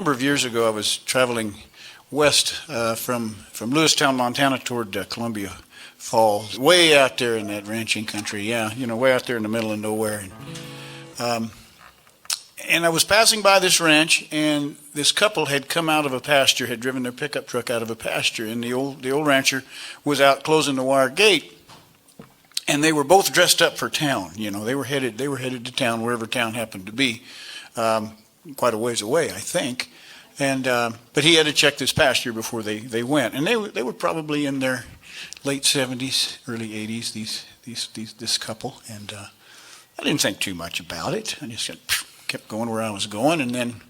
number of years ago, I was traveling west from Lewistown, Montana, toward Columbia Falls, way out there in that ranching country. Yeah, way out there in the middle of nowhere. And I was passing by this ranch, and this couple had come out of a pasture, had driven their pickup truck out of a pasture, and the old rancher was out closing the wire gate. And they were both dressed up for town. They were headed to town, wherever town happened to be, quite a ways away, I think. And but he had to check this pasture before they went. And they were probably in their late 70s, early 80s. This couple. And I didn't think too much about it. I just kept going where I was going. And then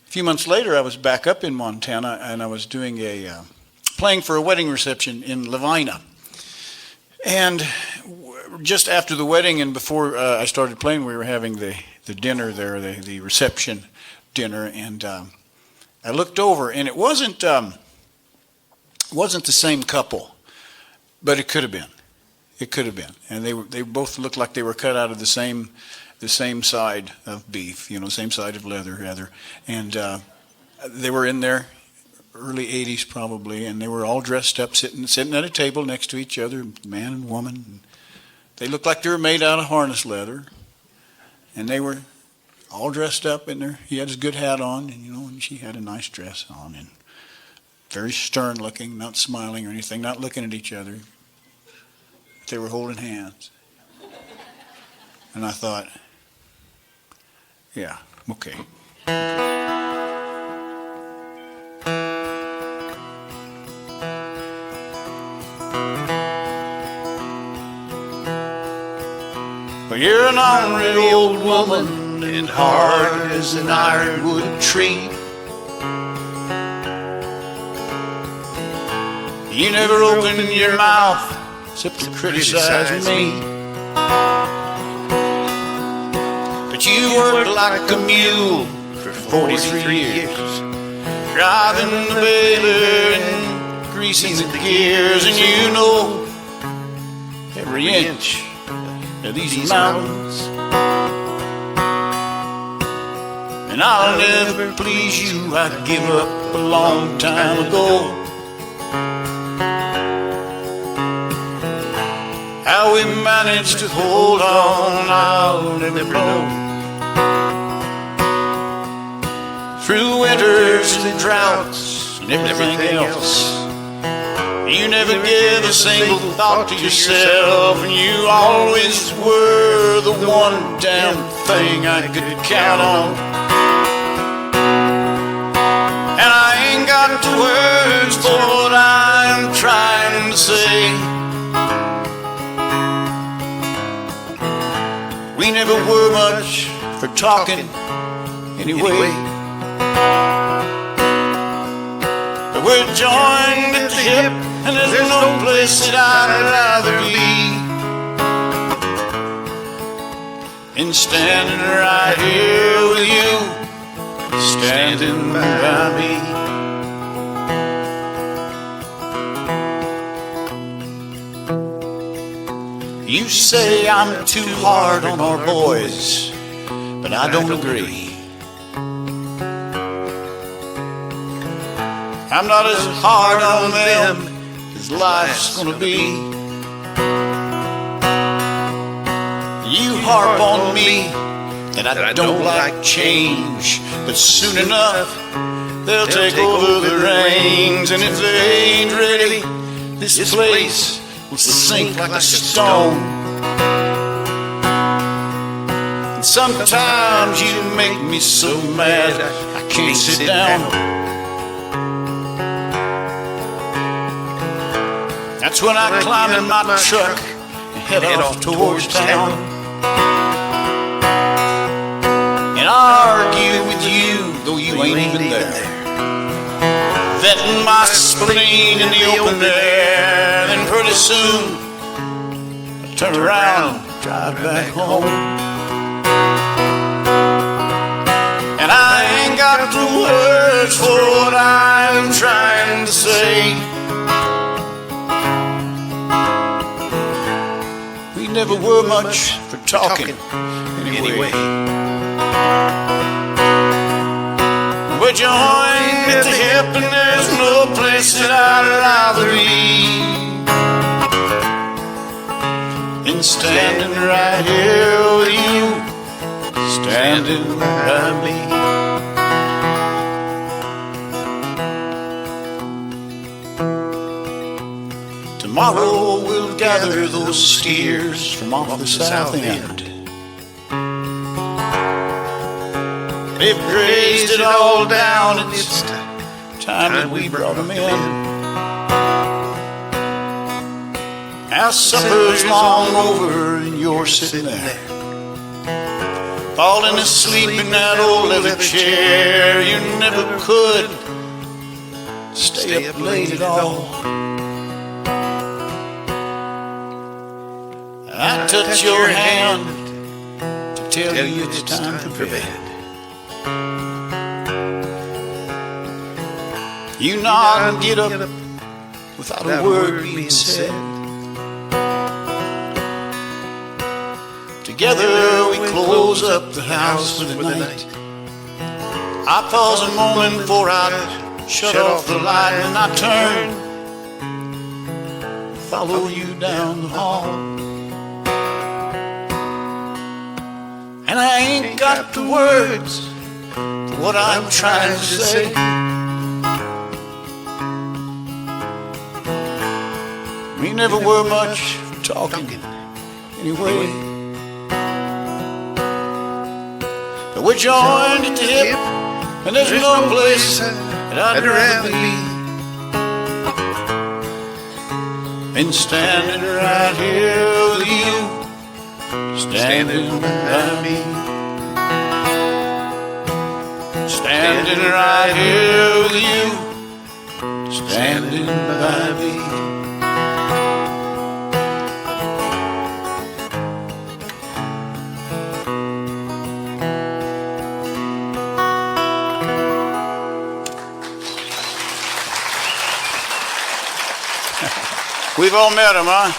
a few months later, I was back up in Montana, and I was doing playing for a wedding reception in Lavina. And just after the wedding and before I started playing, we were having the dinner there, the reception dinner, and I looked over, and it wasn't the same couple, but it could have been. It could have been, and they both looked like they were cut out of the same side of beef, same side of leather rather, and they were in their early 80s probably, and they were all dressed up, sitting at a table next to each other, man and woman. And they looked like they were made out of harness leather, and they were all dressed up in there. He had his good hat on, and she had a nice dress on, and very stern looking, not smiling or anything, not looking at each other. They were holding hands. And I thought, yeah, okay. Well, you're an ornery old woman and hard as an ironwood tree. You never open your mouth except to criticize me. But you worked like a mule for 43 years, driving the baler and greasing the gears, and you know every inch of these mountains. And I'll never please you, I give up a long time ago. How we managed to hold on, I'll never know. Through winters and droughts and everything else, you never gave a single thought to yourself, and you always were the one damn thing I could count on. And I ain't got the words for what I'm trying to say. We never were much for talking anyway. But we're joined at the hip, and there's no place that I'd rather be than standing right here with you, standing by me. You say I'm too hard on our boys, but I don't agree. I'm not as hard on them as life's gonna be. You harp on me that I don't like change, but soon enough they'll take over the reins, and if they ain't ready, this place will sink like a stone. And sometimes you make me so mad I can't sit down. That's when I climb in my truck and head off towards town, and I argue with you, though you ain't even there, venting my spleen in the open air. Then pretty soon I turn around and drive back home, and I ain't got the words for what I'm trying to say. We never were much for talking anyway. We're joined at the hip, and there's no place that I'd rather be than standing right here with you, standing by me. Tomorrow we'll gather those steers from off the south end. They've grazed it all down, and it's time that we brought them in. Now supper's long over, and you're sitting there, falling asleep in that old leather chair. You never could stay up late at all. I touch your hand to tell you it's time for bed. You nod and get up without a word being said. Together we close up the house for the night. I pause a moment before I shut off the light, and I turn, follow you down the hall. And I ain't got the words for what I'm trying to say. We never were much for talking anyway. But we're joined at the hip, and there's no place that I'd rather be than standing right here with you, standing by me. Standing right here with you, standing by me. We've all met him, huh?